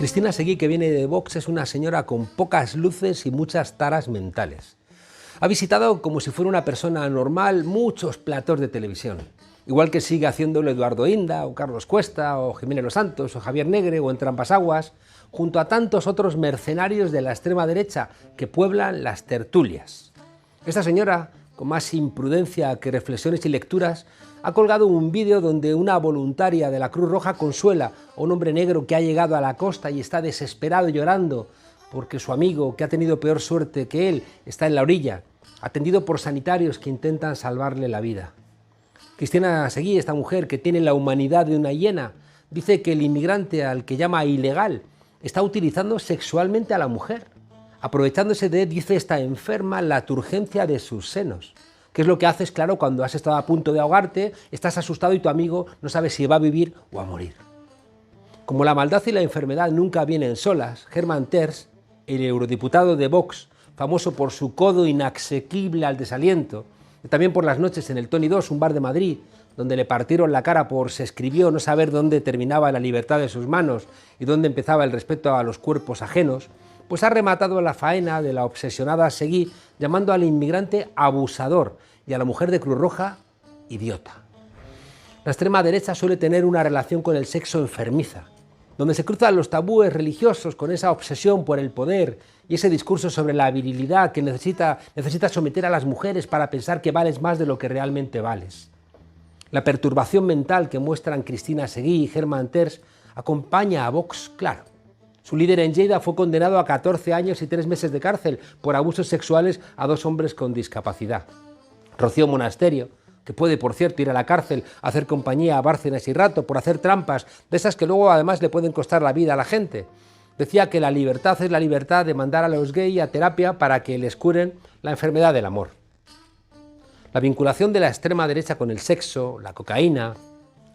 Cristina Seguí, que viene de Vox, es una señora con pocas luces y muchas taras mentales. Ha visitado, como si fuera una persona normal, muchos platós de televisión. Igual que sigue haciéndolo Eduardo Inda, o Carlos Cuesta, o Jiménez Los Santos, o Javier Negre, o En Trampas Aguas, junto a tantos otros mercenarios de la extrema derecha que pueblan las tertulias. Esta señora, con más imprudencia que reflexiones y lecturas, ha colgado un vídeo donde una voluntaria de la Cruz Roja consuela a un hombre negro que ha llegado a la costa y está desesperado llorando porque su amigo, que ha tenido peor suerte que él, está en la orilla, atendido por sanitarios que intentan salvarle la vida. Cristina Seguí, esta mujer que tiene la humanidad de una hiena, dice que el inmigrante al que llama ilegal está utilizando sexualmente a la mujer, aprovechándose de, dice, esta enferma, la turgencia de sus senos. Que es lo que haces, claro, cuando has estado a punto de ahogarte, estás asustado y tu amigo no sabe si va a vivir o a morir. Como la maldad y la enfermedad nunca vienen solas, Hermann Tertsch, el eurodiputado de Vox, famoso por su codo inasequible al desaliento, y también por las noches en el Tony 2, un bar de Madrid, donde le partieron la cara por se escribió no saber dónde terminaba la libertad de sus manos y dónde empezaba el respeto a los cuerpos ajenos, pues ha rematado la faena de la obsesionada Seguí llamando al inmigrante abusador y a la mujer de Cruz Roja idiota. La extrema derecha suele tener una relación con el sexo enfermiza, donde se cruzan los tabúes religiosos con esa obsesión por el poder y ese discurso sobre la virilidad que necesita someter a las mujeres para pensar que vales más de lo que realmente vales. La perturbación mental que muestran Cristina Seguí y Hermann Tertsch acompaña a Vox, claro. Su líder en Lleida fue condenado a 14 años y 3 meses de cárcel por abusos sexuales a 2 hombres con discapacidad. Rocío Monasterio, que puede, por cierto, ir a la cárcel a hacer compañía a Bárcenas y Rato por hacer trampas, de esas que luego además le pueden costar la vida a la gente, decía que la libertad es la libertad de mandar a los gays a terapia para que les curen la enfermedad del amor. La vinculación de la extrema derecha con el sexo, la cocaína,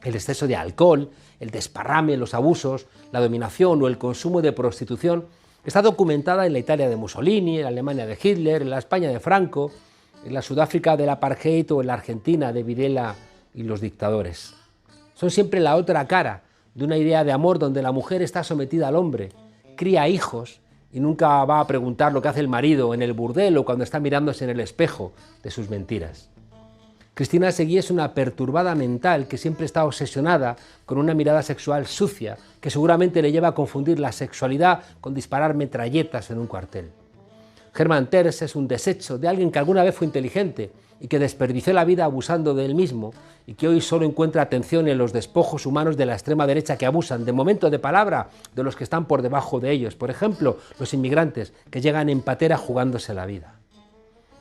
el exceso de alcohol, el desparrame, los abusos, la dominación o el consumo de prostitución está documentada en la Italia de Mussolini, en la Alemania de Hitler, en la España de Franco, en la Sudáfrica del apartheid o en la Argentina de Videla y los dictadores. Son siempre la otra cara de una idea de amor donde la mujer está sometida al hombre, cría hijos y nunca va a preguntar lo que hace el marido en el burdel o cuando está mirándose en el espejo de sus mentiras. Cristina Seguí es una perturbada mental que siempre está obsesionada con una mirada sexual sucia que seguramente le lleva a confundir la sexualidad con disparar metralletas en un cuartel. Hermann Tertsch es un desecho de alguien que alguna vez fue inteligente y que desperdició la vida abusando de él mismo y que hoy solo encuentra atención en los despojos humanos de la extrema derecha que abusan de momento de palabra de los que están por debajo de ellos. Por ejemplo, los inmigrantes que llegan en patera jugándose la vida.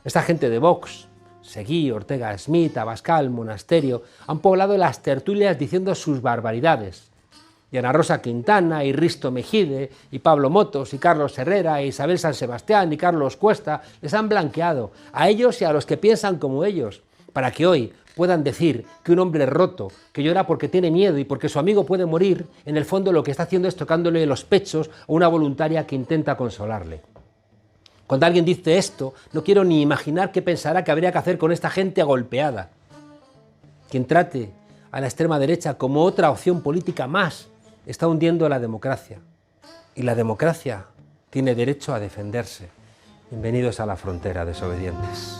Esta gente de Vox, Seguí, Ortega Smith, Abascal, Monasterio, han poblado las tertulias diciendo sus barbaridades. Y Ana Rosa Quintana, y Risto Mejide, y Pablo Motos, y Carlos Herrera, y Isabel San Sebastián, y Carlos Cuesta, les han blanqueado, a ellos y a los que piensan como ellos, para que hoy puedan decir que un hombre roto, que llora porque tiene miedo y porque su amigo puede morir, en el fondo lo que está haciendo es tocándole los pechos a una voluntaria que intenta consolarle. Cuando alguien dice esto, no quiero ni imaginar qué pensará que habría que hacer con esta gente agolpeada. Quien trate a la extrema derecha como otra opción política más, está hundiendo la democracia. Y la democracia tiene derecho a defenderse. Bienvenidos a la frontera, desobedientes.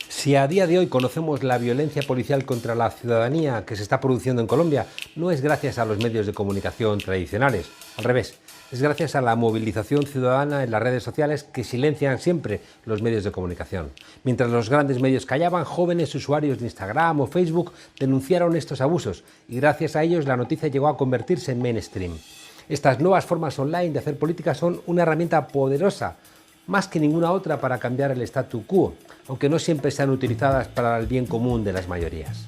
Si a día de hoy conocemos la violencia policial contra la ciudadanía que se está produciendo en Colombia, no es gracias a los medios de comunicación tradicionales, al revés, es gracias a la movilización ciudadana en las redes sociales que silencian siempre los medios de comunicación. Mientras los grandes medios callaban, jóvenes usuarios de Instagram o Facebook denunciaron estos abusos y gracias a ellos la noticia llegó a convertirse en mainstream. Estas nuevas formas online de hacer política son una herramienta poderosa, más que ninguna otra para cambiar el statu quo, aunque no siempre sean utilizadas para el bien común de las mayorías.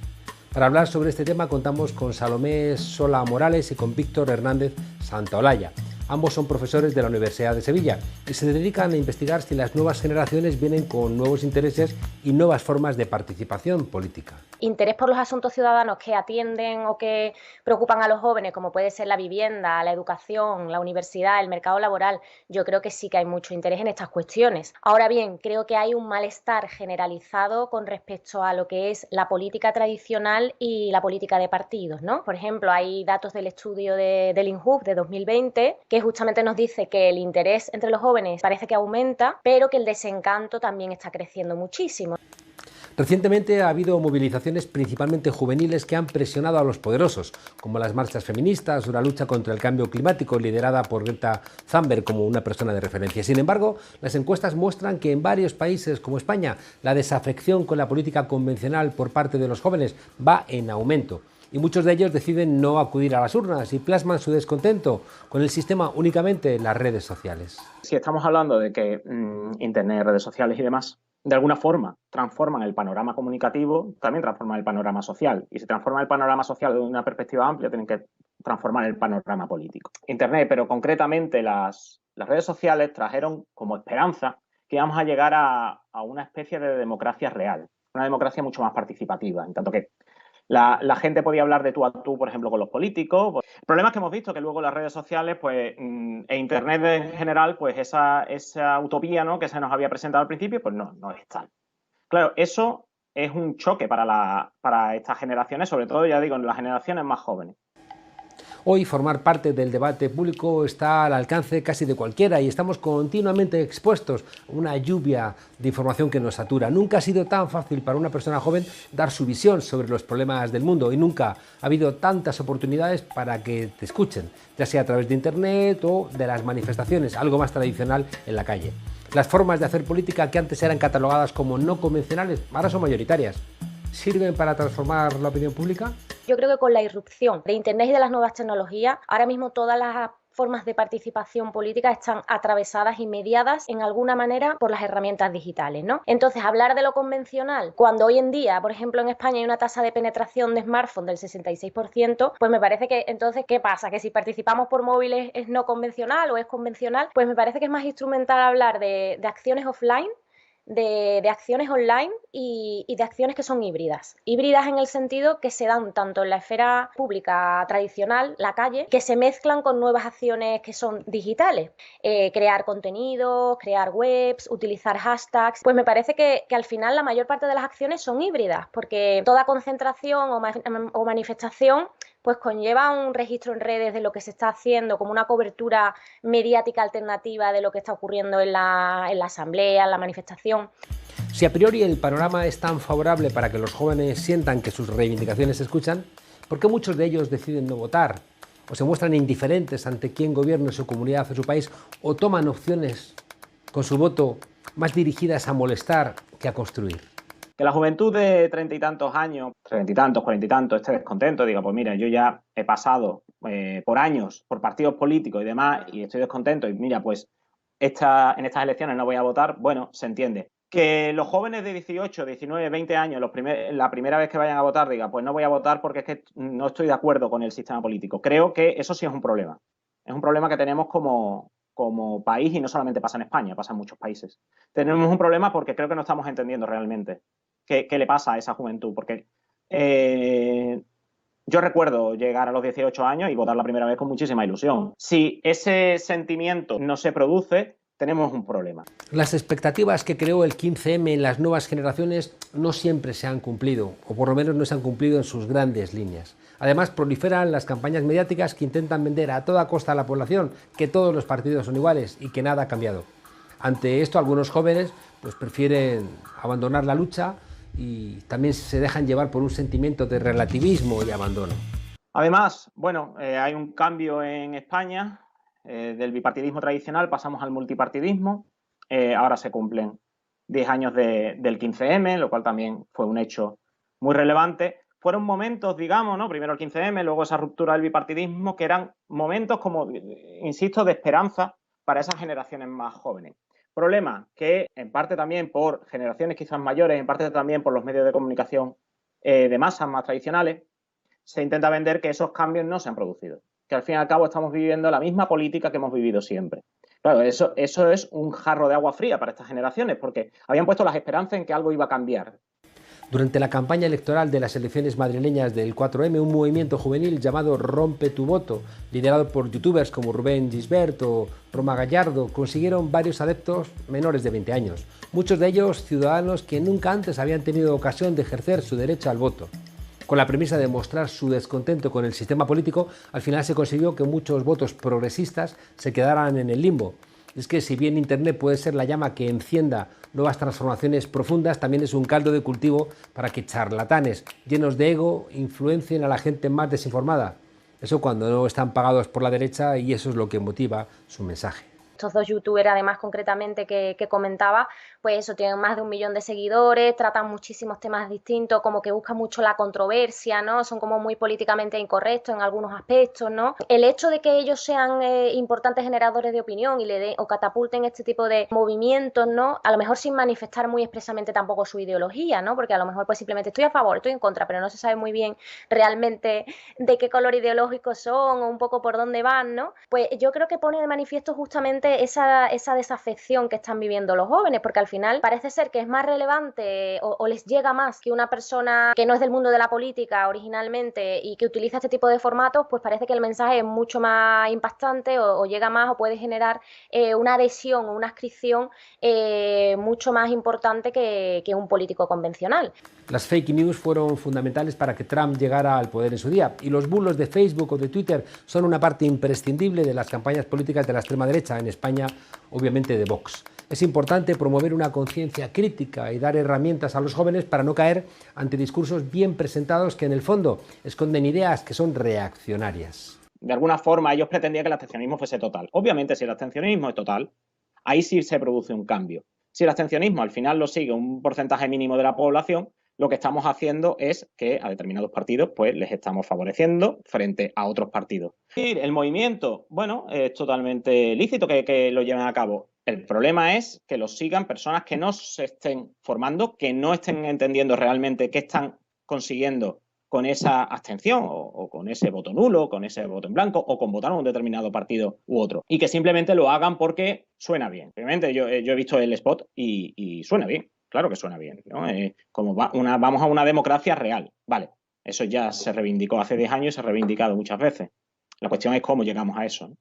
Para hablar sobre este tema contamos con Salomé Sola Morales y con Víctor Hernández Santaolalla, Ambos son profesores de la Universidad de Sevilla y se dedican a investigar si las nuevas generaciones vienen con nuevos intereses y nuevas formas de participación política. Interés por los asuntos ciudadanos que atienden o que preocupan a los jóvenes, como puede ser la vivienda, la educación, la universidad, el mercado laboral, yo creo que sí que hay mucho interés en estas cuestiones. Ahora bien, creo que hay un malestar generalizado con respecto a lo que es la política tradicional y la política de partidos, ¿no? Por ejemplo, hay datos del estudio del INJUV de 2020 que justamente nos dice que el interés entre los jóvenes parece que aumenta, pero que el desencanto también está creciendo muchísimo. Recientemente ha habido movilizaciones principalmente juveniles que han presionado a los poderosos, como las marchas feministas o la lucha contra el cambio climático liderada por Greta Thunberg como una persona de referencia. Sin embargo, las encuestas muestran que en varios países como España la desafección con la política convencional por parte de los jóvenes va en aumento. Y muchos de ellos deciden no acudir a las urnas y plasman su descontento con el sistema únicamente en las redes sociales. Si estamos hablando de que Internet, redes sociales y demás, de alguna forma transforman el panorama comunicativo, también transforman el panorama social. Y si transforman el panorama social de una perspectiva amplia, tienen que transformar el panorama político. Internet, pero concretamente las redes sociales trajeron como esperanza que íbamos a llegar a una especie de democracia real, una democracia mucho más participativa, en tanto que la gente podía hablar de tú a tú, por ejemplo, con los políticos. El problema es que hemos visto que luego las redes sociales, pues, e Internet en general, pues esa utopía, ¿no?, que se nos había presentado al principio, pues no es tal. Claro, eso es un choque para estas generaciones, sobre todo, ya digo, en las generaciones más jóvenes. Hoy formar parte del debate público está al alcance casi de cualquiera y estamos continuamente expuestos a una lluvia de información que nos satura. Nunca ha sido tan fácil para una persona joven dar su visión sobre los problemas del mundo y nunca ha habido tantas oportunidades para que te escuchen, ya sea a través de Internet o de las manifestaciones, algo más tradicional en la calle. Las formas de hacer política que antes eran catalogadas como no convencionales, ahora son mayoritarias. ¿Sirven para transformar la opinión pública? Yo creo que con la irrupción de Internet y de las nuevas tecnologías, ahora mismo todas las formas de participación política están atravesadas y mediadas en alguna manera por las herramientas digitales, ¿no? Entonces, hablar de lo convencional, cuando hoy en día, por ejemplo, en España hay una tasa de penetración de smartphone del 66%, pues me parece que entonces, ¿qué pasa? Que si participamos por móviles es no convencional o es convencional, pues me parece que es más instrumental hablar de acciones offline, de acciones online y de acciones que son híbridas. Híbridas en el sentido que se dan tanto en la esfera pública tradicional, la calle, que se mezclan con nuevas acciones que son digitales. Crear contenidos, crear webs, utilizar hashtags. Pues me parece que al final la mayor parte de las acciones son híbridas, porque toda concentración o manifestación pues conlleva un registro en redes de lo que se está haciendo, como una cobertura mediática alternativa de lo que está ocurriendo en la asamblea, en la manifestación. Si a priori el panorama es tan favorable para que los jóvenes sientan que sus reivindicaciones se escuchan, ¿por qué muchos de ellos deciden no votar? ¿O se muestran indiferentes ante quién gobierne su comunidad o su país? ¿O toman opciones con su voto más dirigidas a molestar que a construir? Que la juventud de 30 y tantos años, 30 y tantos, 40 y tantos, esté descontento, diga, pues mira, yo ya he pasado por años por partidos políticos y demás y estoy descontento y mira, pues en estas elecciones no voy a votar, bueno, se entiende. Que los jóvenes de 18, 19, 20 años, la primera vez que vayan a votar, diga, pues no voy a votar porque es que no estoy de acuerdo con el sistema político. Creo que eso sí es un problema. Es un problema que tenemos como país y no solamente pasa en España, pasa en muchos países. Tenemos un problema porque creo que no estamos entendiendo realmente qué le pasa a esa juventud. Porque yo recuerdo llegar a los 18 años y votar la primera vez con muchísima ilusión. Si ese sentimiento no se produce, tenemos un problema. Las expectativas que creó el 15M en las nuevas generaciones no siempre se han cumplido, o por lo menos no se han cumplido en sus grandes líneas. Además, proliferan las campañas mediáticas que intentan vender a toda costa a la población que todos los partidos son iguales y que nada ha cambiado. Ante esto, algunos jóvenes pues, prefieren abandonar la lucha y también se dejan llevar por un sentimiento de relativismo y abandono. Además, bueno, hay un cambio en España. Del bipartidismo tradicional pasamos al multipartidismo. Ahora se cumplen 10 años del 15M, lo cual también fue un hecho muy relevante. Fueron momentos, digamos, ¿no? Primero el 15M, luego esa ruptura del bipartidismo, que eran momentos, como insisto, de esperanza para esas generaciones más jóvenes. Problema que, en parte también por generaciones quizás mayores, en parte también por los medios de comunicación de masas más tradicionales, se intenta vender que esos cambios no se han producido, que al fin y al cabo estamos viviendo la misma política que hemos vivido siempre. Claro, eso es un jarro de agua fría para estas generaciones, porque habían puesto las esperanzas en que algo iba a cambiar. Durante la campaña electoral de las elecciones madrileñas del 4M, un movimiento juvenil llamado Rompe tu Voto, liderado por youtubers como Rubén Gisbert o Roma Gallardo, consiguieron varios adeptos menores de 20 años, muchos de ellos ciudadanos que nunca antes habían tenido ocasión de ejercer su derecho al voto. Con la premisa de mostrar su descontento con el sistema político, al final se consiguió que muchos votos progresistas se quedaran en el limbo. Es que si bien Internet puede ser la llama que encienda nuevas transformaciones profundas, también es un caldo de cultivo para que charlatanes llenos de ego influencien a la gente más desinformada. Eso cuando no están pagados por la derecha, y eso es lo que motiva su mensaje. Estos dos youtubers, además, concretamente, que comentaba, pues eso, tienen más de 1 millón de seguidores, tratan muchísimos temas distintos, como que buscan mucho la controversia, ¿no? Son como muy políticamente incorrectos en algunos aspectos, ¿no? El hecho de que ellos sean importantes generadores de opinión y le den o catapulten este tipo de movimientos, ¿no? A lo mejor sin manifestar muy expresamente tampoco su ideología, ¿no? Porque a lo mejor pues simplemente estoy a favor, estoy en contra, pero no se sabe muy bien realmente de qué color ideológico son o un poco por dónde van, ¿no? Pues yo creo que pone de manifiesto justamente esa desafección que están viviendo los jóvenes, porque al final parece ser que es más relevante o les llega más que una persona que no es del mundo de la política originalmente y que utiliza este tipo de formatos, pues parece que el mensaje es mucho más impactante o llega más o puede generar una adhesión o una adscripción mucho más importante que un político convencional. Las fake news fueron fundamentales para que Trump llegara al poder en su día, y los bulos de Facebook o de Twitter son una parte imprescindible de las campañas políticas de la extrema derecha, en España obviamente de Vox. Es importante promover una conciencia crítica y dar herramientas a los jóvenes para no caer ante discursos bien presentados que en el fondo esconden ideas que son reaccionarias. De alguna forma ellos pretendían que el abstencionismo fuese total. Obviamente, si el abstencionismo es total, ahí sí se produce un cambio. Si el abstencionismo al final lo sigue un porcentaje mínimo de la población, lo que estamos haciendo es que a determinados partidos pues les estamos favoreciendo frente a otros partidos. Y el movimiento, bueno, es totalmente lícito que lo lleven a cabo. El problema es que lo sigan personas que no se estén formando, que no estén entendiendo realmente qué están consiguiendo con esa abstención o con ese voto nulo, con ese voto en blanco o con votar a un determinado partido u otro. Y que simplemente lo hagan porque suena bien. Obviamente yo he visto el spot y suena bien. Claro que suena bien, ¿no? Vamos a una democracia real. Vale, eso ya se reivindicó hace 10 años y se ha reivindicado muchas veces. La cuestión es cómo llegamos a eso, ¿no?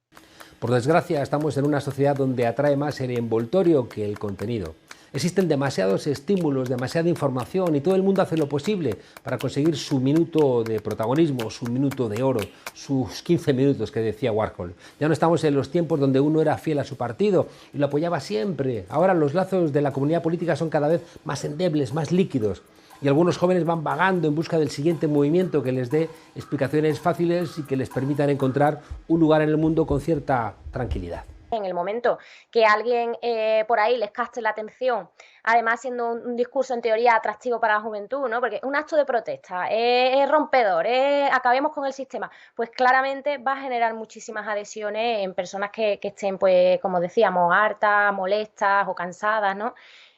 Por desgracia, estamos en una sociedad donde atrae más el envoltorio que el contenido. Existen demasiados estímulos, demasiada información, y todo el mundo hace lo posible para conseguir su minuto de protagonismo, su minuto de oro, sus 15 minutos que decía Warhol. Ya no estamos en los tiempos donde uno era fiel a su partido y lo apoyaba siempre. Ahora los lazos de la comunidad política son cada vez más endebles, más líquidos, y algunos jóvenes van vagando en busca del siguiente movimiento que les dé explicaciones fáciles y que les permitan encontrar un lugar en el mundo con cierta tranquilidad. En el momento que alguien por ahí les capte la atención, además siendo un discurso en teoría atractivo para la juventud, ¿no? Porque un acto de protesta es rompedor, acabemos con el sistema, pues claramente va a generar muchísimas adhesiones en personas que estén, pues como decíamos, hartas, molestas o cansadas, ¿no?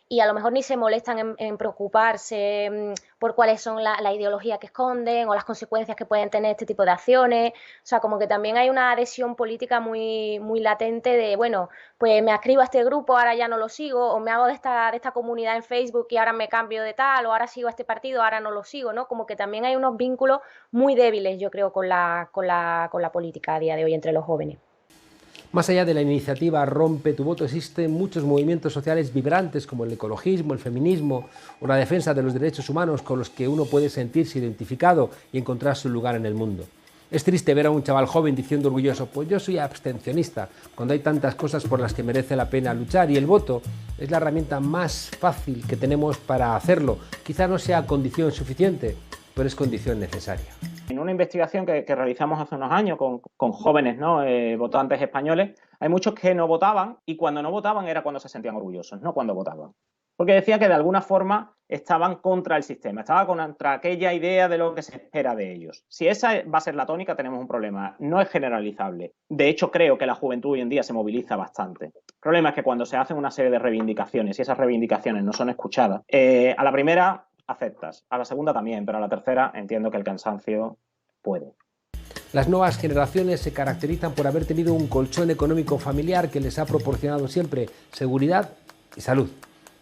Y a lo mejor ni se molestan en preocuparse por cuáles son la ideología que esconden o las consecuencias que pueden tener este tipo de acciones. O sea, como que también hay una adhesión política muy, muy latente de, bueno, pues me adscribo a este grupo, ahora ya no lo sigo, o me hago de esta comunidad en Facebook y ahora me cambio de tal, o ahora sigo a este partido, ahora no lo sigo, ¿no? Como que también hay unos vínculos muy débiles, yo creo, con la política a día de hoy entre los jóvenes. Más allá de la iniciativa Rompe tu Voto, existen muchos movimientos sociales vibrantes como el ecologismo, el feminismo o la defensa de los derechos humanos con los que uno puede sentirse identificado y encontrar su lugar en el mundo. Es triste ver a un chaval joven diciendo orgulloso, pues yo soy abstencionista, cuando hay tantas cosas por las que merece la pena luchar, y el voto es la herramienta más fácil que tenemos para hacerlo. Quizá no sea condición suficiente, pero es condición necesaria. En una investigación que realizamos hace unos años con jóvenes, ¿no? Votantes españoles, hay muchos que no votaban, y cuando no votaban era cuando se sentían orgullosos, no cuando votaban. Porque decía que de alguna forma estaban contra el sistema, estaban contra aquella idea de lo que se espera de ellos. Si esa va a ser la tónica, tenemos un problema. No es generalizable. De hecho, creo que la juventud hoy en día se moviliza bastante. El problema es que cuando se hacen una serie de reivindicaciones y esas reivindicaciones no son escuchadas, a la primera aceptas, a la segunda también, pero a la tercera entiendo que el cansancio puede. Las nuevas generaciones se caracterizan por haber tenido un colchón económico familiar que les ha proporcionado siempre seguridad y salud.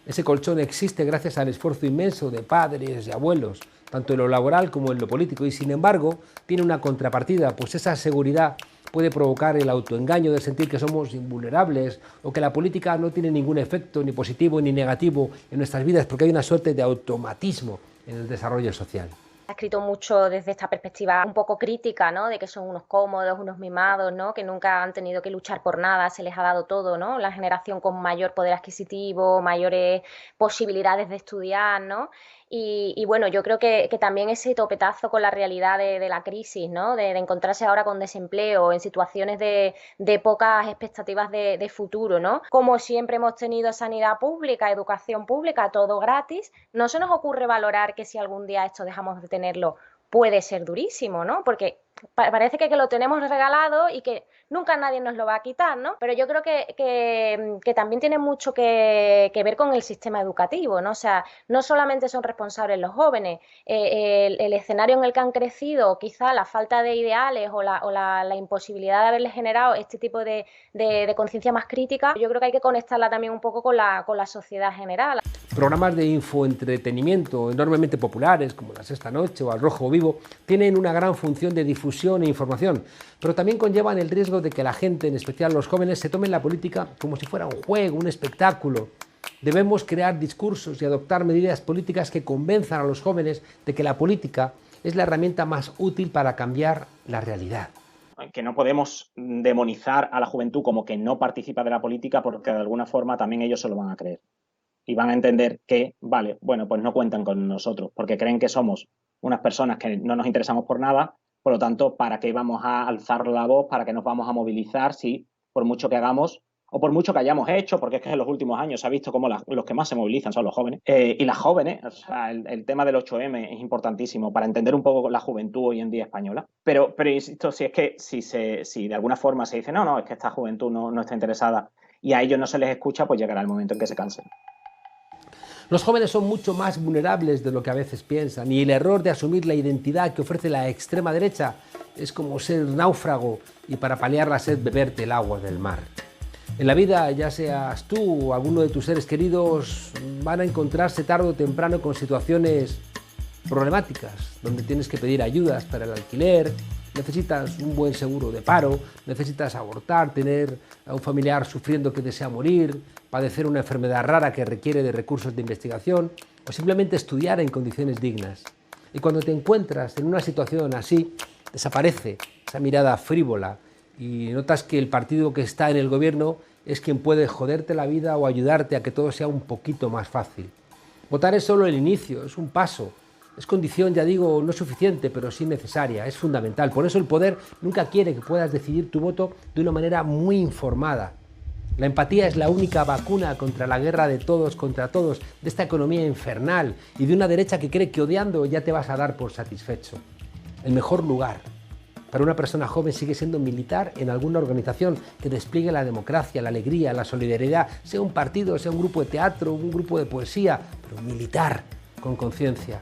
Ese colchón existe gracias al esfuerzo inmenso de padres y abuelos, tanto en lo laboral como en lo político, y sin embargo tiene una contrapartida, pues esa seguridad puede provocar el autoengaño de sentir que somos invulnerables o que la política no tiene ningún efecto ni positivo ni negativo en nuestras vidas, porque hay una suerte de automatismo en el desarrollo social. Ha escrito mucho desde esta perspectiva un poco crítica, ¿no? De que son unos cómodos, unos mimados, ¿no? Que nunca han tenido que luchar por nada, se les ha dado todo, ¿no? La generación con mayor poder adquisitivo, mayores posibilidades de estudiar, ¿no? Y bueno, yo creo que también ese topetazo con la realidad de la crisis, ¿no? De encontrarse ahora con desempleo, en situaciones de pocas expectativas de futuro, ¿no? Como siempre hemos tenido sanidad pública, educación pública, todo gratis, no se nos ocurre valorar que si algún día esto dejamos de tenerlo, puede ser durísimo, ¿no? Porque parece que lo tenemos regalado y que nunca nadie nos lo va a quitar, ¿no? Pero yo creo que también tiene mucho que ver con el sistema educativo, ¿no? O sea, no solamente son responsables los jóvenes, el escenario en el que han crecido, quizá la falta de ideales o la imposibilidad de haberles generado este tipo de conciencia más crítica, yo creo que hay que conectarla también un poco con la sociedad general. Programas de infoentretenimiento enormemente populares, como La Sexta Noche o Al Rojo Vivo, tienen una gran función de difusión e información, pero también conllevan el riesgo de que la gente, en especial los jóvenes, se tomen la política como si fuera un juego, un espectáculo. Debemos crear discursos y adoptar medidas políticas que convenzan a los jóvenes de que la política es la herramienta más útil para cambiar la realidad. Que no podemos demonizar a la juventud como que no participa de la política, porque de alguna forma también ellos se lo van a creer. Y van a entender que, vale, bueno, pues no cuentan con nosotros, porque creen que somos unas personas que no nos interesamos por nada, por lo tanto, ¿para qué vamos a alzar la voz? ¿Para qué nos vamos a movilizar si por mucho que hagamos o por mucho que hayamos hecho? Porque es que en los últimos años se ha visto cómo los que más se movilizan son los jóvenes. Y las jóvenes, o sea, el tema del 8M es importantísimo para entender un poco la juventud hoy en día española. Pero insisto, si es que si de alguna forma se dice, no, es que esta juventud no está interesada y a ellos no se les escucha, pues llegará el momento en que se cansen. Los jóvenes son mucho más vulnerables de lo que a veces piensan, y el error de asumir la identidad que ofrece la extrema derecha es como ser náufrago y para paliar la sed beberte el agua del mar. En la vida, ya seas tú o alguno de tus seres queridos, van a encontrarse tarde o temprano con situaciones problemáticas, donde tienes que pedir ayudas para el alquiler, necesitas un buen seguro de paro, necesitas abortar, tener a un familiar sufriendo que desea morir, padecer una enfermedad rara que requiere de recursos de investigación o simplemente estudiar en condiciones dignas. Y cuando te encuentras en una situación así, desaparece esa mirada frívola y notas que el partido que está en el gobierno es quien puede joderte la vida o ayudarte a que todo sea un poquito más fácil. Votar es solo el inicio, es un paso. Es condición, ya digo, no suficiente, pero sí necesaria, es fundamental. Por eso el poder nunca quiere que puedas decidir tu voto de una manera muy informada. La empatía es la única vacuna contra la guerra de todos contra todos, de esta economía infernal y de una derecha que cree que odiando ya te vas a dar por satisfecho. El mejor lugar para una persona joven sigue siendo militar en alguna organización que despliegue la democracia, la alegría, la solidaridad, sea un partido, sea un grupo de teatro, un grupo de poesía, pero militar, con conciencia.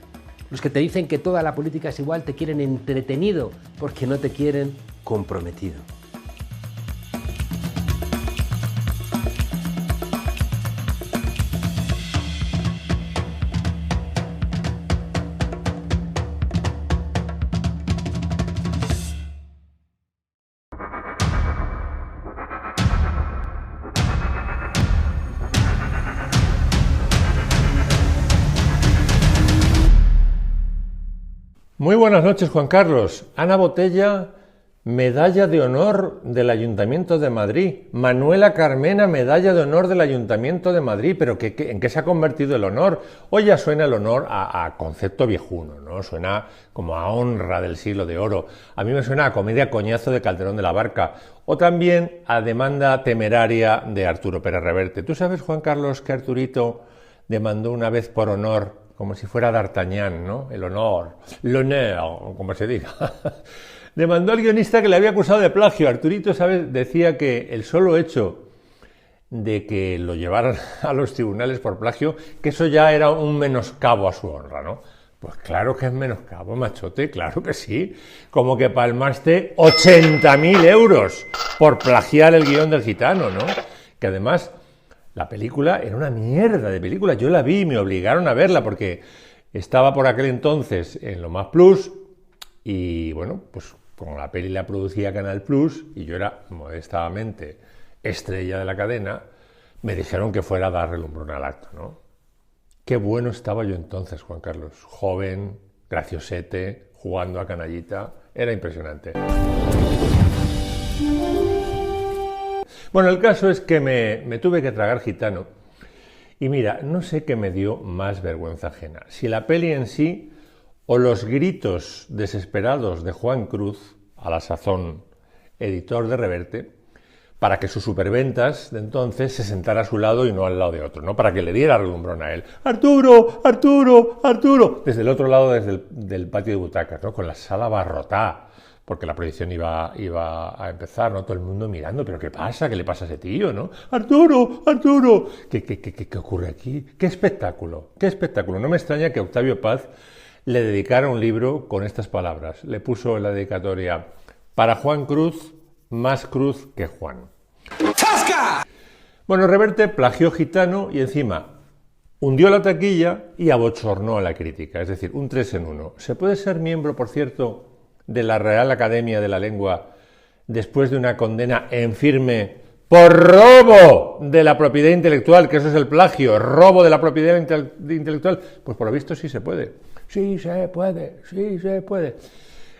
Los que te dicen que toda la política es igual te quieren entretenido porque no te quieren comprometido. Muy buenas noches, Juan Carlos. Ana Botella, medalla de honor del Ayuntamiento de Madrid. Manuela Carmena, medalla de honor del Ayuntamiento de Madrid. ¿Pero en qué se ha convertido el honor? Hoy ya suena el honor a concepto viejuno, ¿no? Suena como a honra del siglo de oro. A mí me suena a comedia coñazo de Calderón de la Barca. O también a demanda temeraria de Arturo Pérez Reverte. ¿Tú sabes, Juan Carlos, que Arturito demandó una vez por honor, como si fuera D'Artagnan, ¿no? El honor, l'honneur, como se diga. Demandó al guionista que le había acusado de plagio. Arturito, ¿sabes? Decía que el solo hecho de que lo llevaran a los tribunales por plagio, que eso ya era un menoscabo a su honra, ¿no? Pues claro que es menoscabo, machote, claro que sí. Como que palmaste 80.000 euros por plagiar el guión del Gitano, ¿no? Que además la película era una mierda de película. Yo la vi y me obligaron a verla porque estaba por aquel entonces en Lo Más Plus y bueno, pues como la peli la producía Canal Plus y yo era modestamente estrella de la cadena, me dijeron que fuera a dar relumbrón al acto, ¿no? Qué bueno estaba yo entonces, Juan Carlos. Joven, graciosete, jugando a canallita. Era impresionante. Bueno, el caso es que me tuve que tragar Gitano. Y mira, no sé qué me dio más vergüenza ajena. Si la peli en sí o los gritos desesperados de Juan Cruz, a la sazón editor de Reverte, para que sus superventas de entonces se sentara a su lado y no al lado de otro, ¿no? Para que le diera relumbrón a él. ¡Arturo! ¡Arturo! ¡Arturo! Desde el otro lado, desde el patio de butacas, ¿no? Con la sala abarrotada, porque la proyección iba a empezar, ¿no? Todo el mundo mirando, ¿pero qué pasa? ¿Qué le pasa a ese tío, no? ¡Arturo! ¡Arturo! ¿Qué ocurre aquí? ¡Qué espectáculo! ¡Qué espectáculo! No me extraña que Octavio Paz le dedicara un libro con estas palabras. Le puso en la dedicatoria: para Juan Cruz, más cruz que Juan. ¡Chasca! Bueno, Reverte plagió Gitano y encima hundió la taquilla y abochornó a la crítica, es decir, un 3 en 1. ¿Se puede ser miembro, por cierto, de la Real Academia de la Lengua después de una condena en firme por robo de la propiedad intelectual, que eso es el plagio, robo de la propiedad intelectual? Pues por lo visto sí se puede. Sí se puede, sí se puede.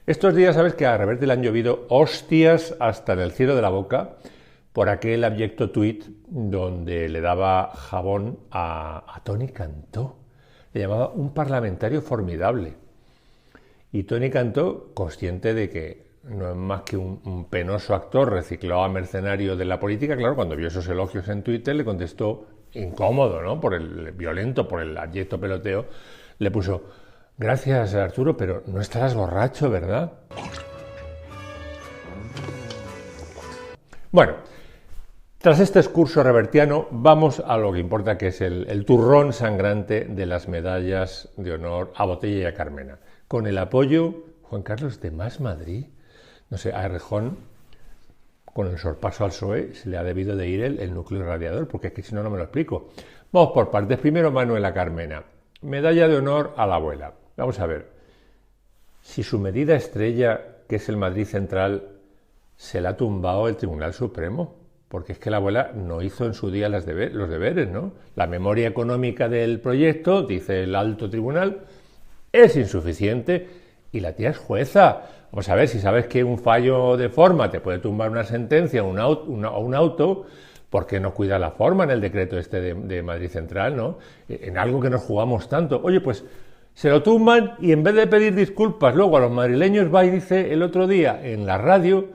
Estos días sabes que a Reverte le han llovido hostias hasta en el cielo de la boca por aquel abyecto tuit donde le daba jabón a Toni Cantó. Le llamaba un parlamentario formidable. Y Toni Cantó, consciente de que no es más que un penoso actor reciclado a mercenario de la política, claro, cuando vio esos elogios en Twitter le contestó incómodo, ¿no? Por el violento, por el abyecto peloteo, le puso: gracias, Arturo, pero no estarás borracho, ¿verdad? Bueno, tras este excurso revertiano, vamos a lo que importa, que es el turrón sangrante de las medallas de honor a Botella y a Carmena. Con el apoyo, Juan Carlos, de Más Madrid. No sé, a Errejón, con el sorpaso al PSOE, se le ha debido de ir el núcleo radiador, porque es que si no, no me lo explico. Vamos por partes. Primero, Manuela Carmena. Medalla de honor a la abuela. Vamos a ver, si su medida estrella, que es el Madrid Central, se la ha tumbado el Tribunal Supremo, porque es que la abuela no hizo en su día los deberes, ¿no? La memoria económica del proyecto, dice el alto tribunal, es insuficiente y la tía es jueza. Vamos a ver, si sabes que un fallo de forma te puede tumbar una sentencia o un auto, ¿por qué no cuida la forma en el decreto este de Madrid Central, ¿no? En algo que nos jugamos tanto. Oye, pues se lo tumban y en vez de pedir disculpas luego a los madrileños, va y dice el otro día en la radio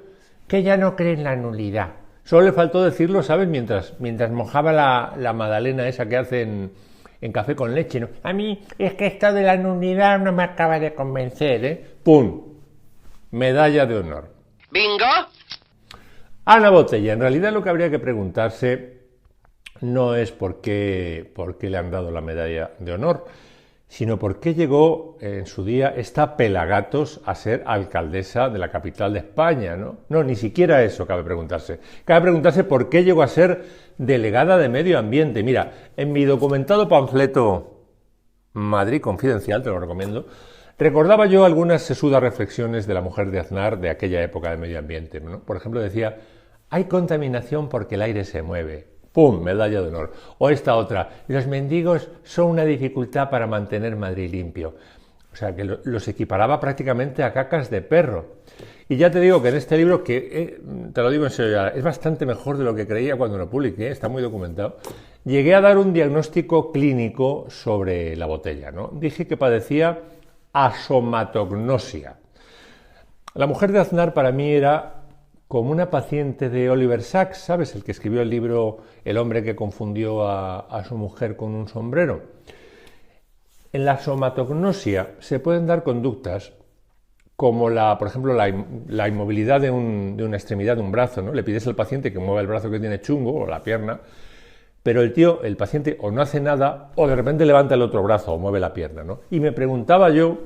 que ya no cree en la nulidad. Solo le faltó decirlo, ¿sabes? Mientras mojaba la magdalena esa que hacen en café con leche, ¿no? A mí es que esto de la nulidad no me acaba de convencer, ¿eh? ¡Pum! Medalla de honor. ¡Bingo! Ana Botella, en realidad lo que habría que preguntarse no es por qué le han dado la medalla de honor, sino por qué llegó en su día esta Pelagatos a ser alcaldesa de la capital de España, ¿no? No, ni siquiera eso cabe preguntarse. Cabe preguntarse por qué llegó a ser delegada de Medio Ambiente. Mira, en mi documentado panfleto Madrid Confidencial, te lo recomiendo, recordaba yo algunas sesudas reflexiones de la mujer de Aznar de aquella época de Medio Ambiente, ¿no? Por ejemplo, decía: hay contaminación porque el aire se mueve. ¡Pum! Medalla de honor. O esta otra: los mendigos son una dificultad para mantener Madrid limpio. O sea, que los equiparaba prácticamente a cacas de perro. Y ya te digo que en este libro, que te lo digo en serio, es bastante mejor de lo que creía cuando lo publiqué, está muy documentado, llegué a dar un diagnóstico clínico sobre la Botella, ¿no? Dije que padecía asomatognosia. La mujer de Aznar para mí era como una paciente de Oliver Sacks, ¿sabes? El que escribió el libro El hombre que confundió a su mujer con un sombrero. En la somatognosia se pueden dar conductas como, por ejemplo, la inmovilidad de una extremidad de un brazo, ¿no? Le pides al paciente que mueva el brazo que tiene chungo o la pierna, pero el tío, el paciente, o no hace nada, o de repente levanta el otro brazo o mueve la pierna, ¿no? Y me preguntaba yo,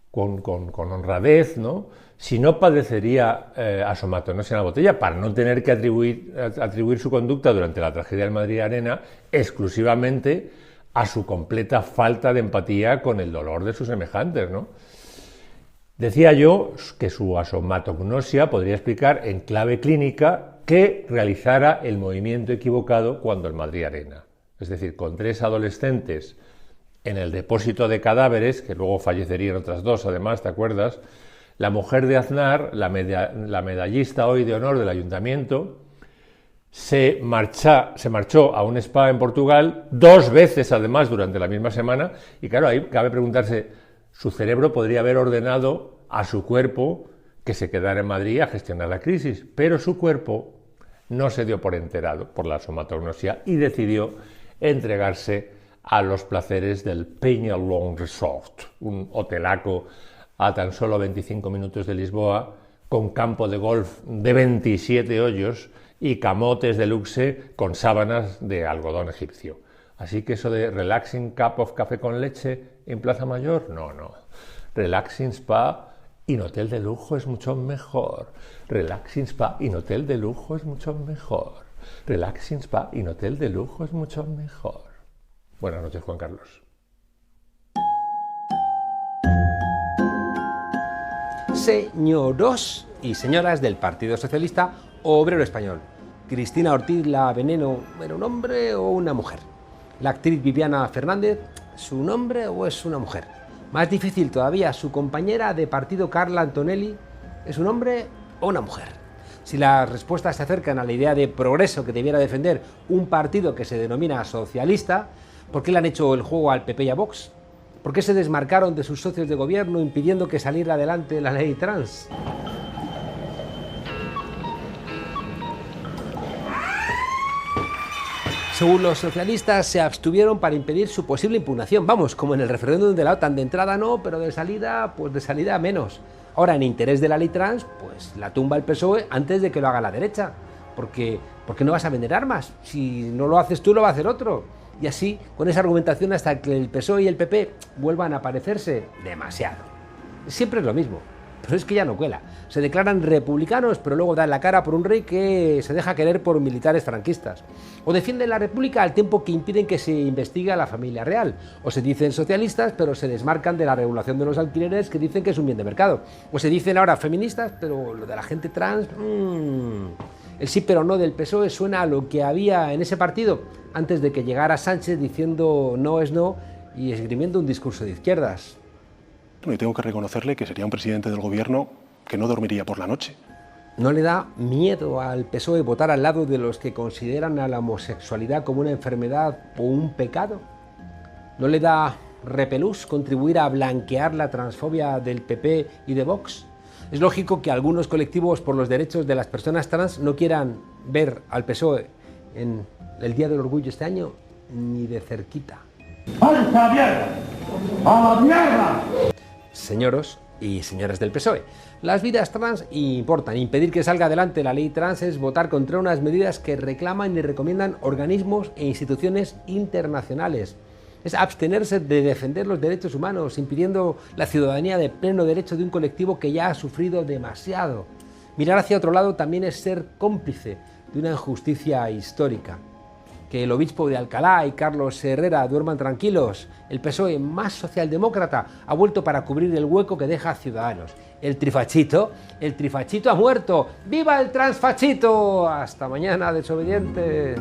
con honradez, ¿no?, si no padecería asomatonosia en la botella, para no tener que atribuir su conducta durante la tragedia del Madrid Arena exclusivamente a su completa falta de empatía con el dolor de sus semejantes, ¿no? Decía yo que su asomatognosia podría explicar en clave clínica que realizara el movimiento equivocado cuando el Madrid Arena. Es decir, con 3 adolescentes en el depósito de cadáveres, que luego fallecerían otras 2 además, ¿te acuerdas? La mujer de Aznar, la medallista hoy de honor del ayuntamiento, se marchó a un spa en Portugal 2 veces además durante la misma semana, y claro, ahí cabe preguntarse, su cerebro podría haber ordenado a su cuerpo que se quedara en Madrid a gestionar la crisis, pero su cuerpo no se dio por enterado por la somatognosia y decidió entregarse a los placeres del Peñalón Resort, un hotelaco a tan solo 25 minutos de Lisboa, con campo de golf de 27 hoyos y camotes de luxe con sábanas de algodón egipcio. Así que eso de relaxing cup of café con leche en Plaza Mayor, no. Relaxing spa y hotel de lujo es mucho mejor. Relaxing spa y hotel de lujo es mucho mejor. Relaxing spa y hotel de lujo es mucho mejor. Buenas noches, Juan Carlos. Señoros y señoras del Partido Socialista Obrero Español, ¿Cristina Ortiz la Veneno era un hombre o una mujer? ¿La actriz Viviana Fernández es un hombre o es una mujer? Más difícil todavía, ¿su compañera de partido Carla Antonelli es un hombre o una mujer? Si las respuestas se acercan a la idea de progreso que debiera defender un partido que se denomina socialista, ¿por qué le han hecho el juego al PP y a Vox? ¿Por qué se desmarcaron de sus socios de gobierno impidiendo que saliera adelante la ley trans? Según los socialistas, se abstuvieron para impedir su posible impugnación. Vamos, como en el referéndum de la OTAN, de entrada no, pero de salida, pues de salida menos. Ahora, en interés de la ley trans, pues la tumba el PSOE antes de que lo haga la derecha. ¿Por qué no vas a vender armas? Si no lo haces tú, lo va a hacer otro. Y así, con esa argumentación, hasta que el PSOE y el PP vuelvan a parecerse demasiado. Siempre es lo mismo. Pero es que ya no cuela. Se declaran republicanos, pero luego dan la cara por un rey que se deja querer por militares franquistas. O defienden la república al tiempo que impiden que se investigue a la familia real. O se dicen socialistas, pero se desmarcan de la regulación de los alquileres que dicen que es un bien de mercado. O se dicen ahora feministas, pero lo de la gente trans... El sí pero no del PSOE suena a lo que había en ese partido antes de que llegara Sánchez diciendo no es no y esgrimiendo un discurso de izquierdas. Y tengo que reconocerle que sería un presidente del gobierno que no dormiría por la noche. ¿No le da miedo al PSOE votar al lado de los que consideran a la homosexualidad como una enfermedad o un pecado? ¿No le da repelús contribuir a blanquear la transfobia del PP y de Vox? Es lógico que algunos colectivos por los derechos de las personas trans no quieran ver al PSOE en el Día del Orgullo este año ni de cerquita. ¡A esta mierda! ¡A la mierda! Señoros y señoras del PSOE, las vidas trans importan. Impedir que salga adelante la ley trans es votar contra unas medidas que reclaman y recomiendan organismos e instituciones internacionales. Es abstenerse de defender los derechos humanos, impidiendo la ciudadanía de pleno derecho de un colectivo que ya ha sufrido demasiado. Mirar hacia otro lado también es ser cómplice de una injusticia histórica. Que el obispo de Alcalá y Carlos Herrera duerman tranquilos. El PSOE más socialdemócrata ha vuelto para cubrir el hueco que deja a Ciudadanos. El trifachito ha muerto. ¡Viva el transfachito! Hasta mañana, desobedientes.